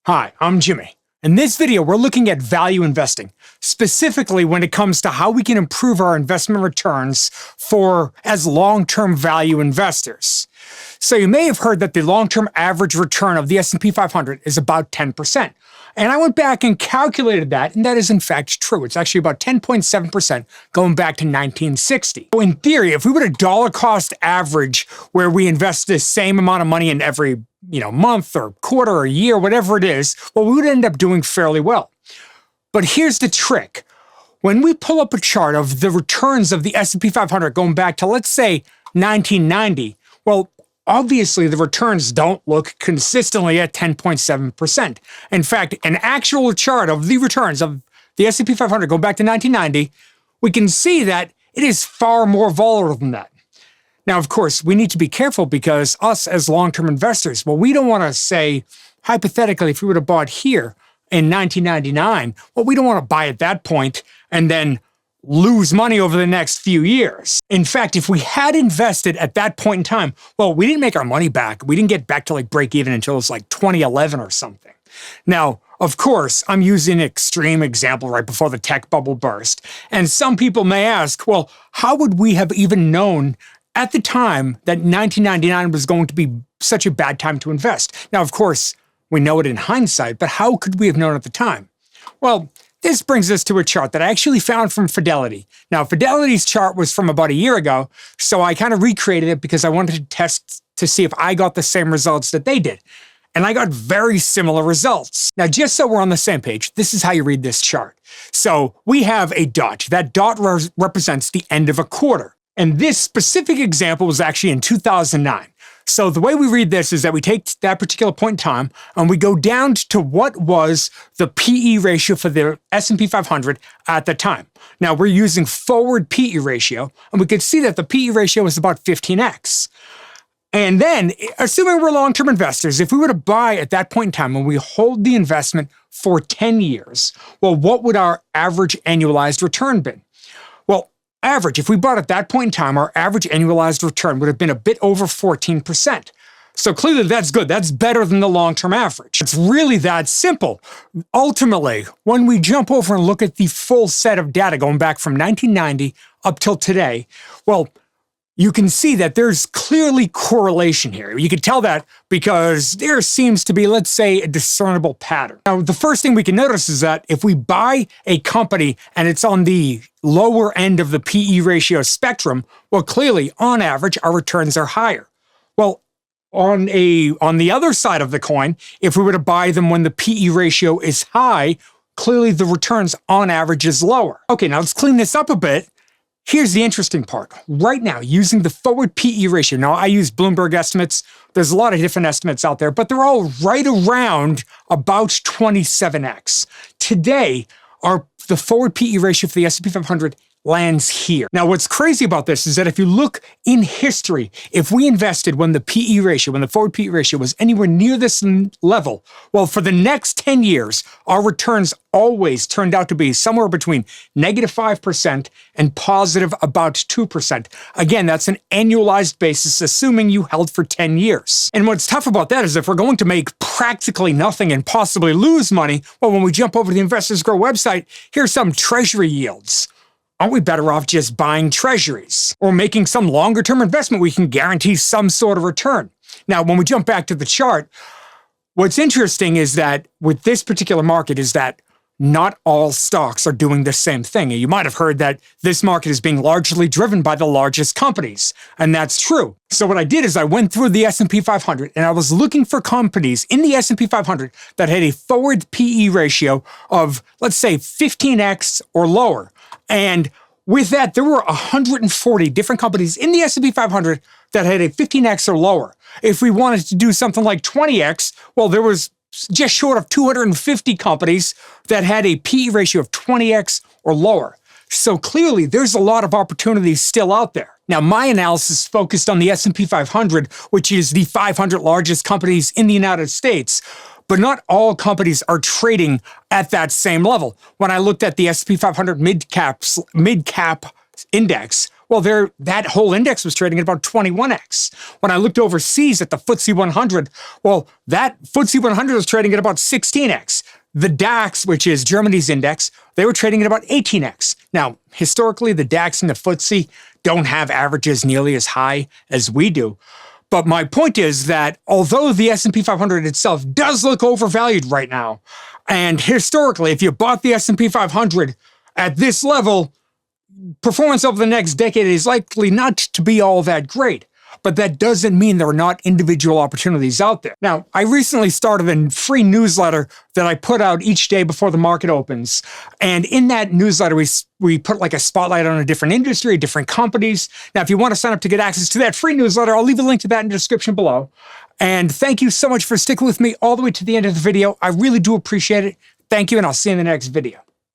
Hi, I'm Jimmy. In this video, we're looking at value investing, specifically when it comes to how we can improve our investment returns as long-term value investors. So you may have heard that the long-term average return of the S&P 500 is about 10%. And I went back and calculated that, and that is in fact true. It's actually about 10.7% going back to 1960. So in theory, if we were to dollar cost average where we invest the same amount of money in every month or quarter or year, whatever it is, well, we would end up doing fairly well. But here's the trick. When we pull up a chart of the returns of the S&P 500 going back to, let's say, 1990, well, obviously the returns don't look consistently at 10.7%. In fact, an actual chart of the returns of the S&P 500 going back to 1990, we can see that it is far more volatile than that. Now, of course, we need to be careful because us as long-term investors, well, we don't want to say, hypothetically, if we would have bought here in 1999, well, we don't want to buy at that point and then lose money over the next few years. In fact, if we had invested at that point in time, well, we didn't make our money back. We didn't get back to break even until it was 2011 or something. Now, of course, I'm using an extreme example right before the tech bubble burst. And some people may ask, well, how would we have even known at the time that 1999 was going to be such a bad time to invest? Now, of course, we know it in hindsight, but how could we have known at the time? Well, this brings us to a chart that I actually found from Fidelity. Now, Fidelity's chart was from about a year ago, so I kind of recreated it because I wanted to test to see if I got the same results that they did. And I got very similar results. Now, just so we're on the same page, this is how you read this chart. So we have a dot. That dot represents the end of a quarter. And this specific example was actually in 2009. So the way we read this is that we take that particular point in time and we go down to what was the PE ratio for the S&P 500 at the time. Now we're using forward PE ratio, and we could see that the PE ratio was about 15x. And then, assuming we're long-term investors, if we were to buy at that point in time and we hold the investment for 10 years, well, what would our average annualized return be? Well, if we bought at that point in time, our average annualized return would have been a bit over 14%. So clearly that's good. That's better than the long-term average. It's really that simple. Ultimately, when we jump over and look at the full set of data going back from 1990 up till today, well, you can see that there's clearly correlation here. You can tell that because there seems to be, let's say, a discernible pattern. Now, the first thing we can notice is that if we buy a company and it's on the lower end of the PE ratio spectrum, well, clearly, on average, our returns are higher. Well, on the other side of the coin, if we were to buy them when the PE ratio is high, clearly the returns on average is lower. Okay, now let's clean this up a bit. Here's the interesting part. Right now, using the forward PE ratio, now I use Bloomberg estimates. There's a lot of different estimates out there, but they're all right around about 27x. Today, the forward PE ratio for the S&P 500 lands here. Now, what's crazy about this is that if you look in history, if we invested when the forward PE ratio was anywhere near this level, well, for the next 10 years, our returns always turned out to be somewhere between -5% and positive about 2%. Again, that's an annualized basis, assuming you held for 10 years. And what's tough about that is if we're going to make practically nothing and possibly lose money, well, when we jump over to the Investors Grow website, here's some treasury yields. Aren't we better off just buying treasuries or making some longer-term investment we can guarantee some sort of return? Now, when we jump back to the chart, what's interesting is that with this particular market is that not all stocks are doing the same thing. You might have heard that this market is being largely driven by the largest companies, and that's true. So what I did is I went through the S&P 500 and I was looking for companies in the S&P 500 that had a forward PE ratio of, let's say, 15x or lower. And with that, there were 140 different companies in the S&P 500 that had a 15x or lower. If we wanted to do something like 20x, well, there was just short of 250 companies that had a PE ratio of 20x or lower. So clearly, there's a lot of opportunities still out there. Now, my analysis focused on the S&P 500, which is the 500 largest companies in the United States. But not all companies are trading at that same level. When I looked at the S&P 500 mid-cap index, Well, that whole index was trading at about 21x. When I looked overseas at the FTSE 100, well, that FTSE 100 was trading at about 16x. The DAX, which is Germany's index, they were trading at about 18x. Now, historically, the DAX and the FTSE don't have averages nearly as high as we do. But my point is that although the S&P 500 itself does look overvalued right now, and historically, if you bought the S&P 500 at this level, performance over the next decade is likely not to be all that great. But that doesn't mean there are not individual opportunities out there. Now, I recently started a free newsletter that I put out each day before the market opens. And in that newsletter, we put like a spotlight on a different industry, different companies. Now, if you want to sign up to get access to that free newsletter, I'll leave a link to that in the description below. And thank you so much for sticking with me all the way to the end of the video. I really do appreciate it. Thank you, and I'll see you in the next video.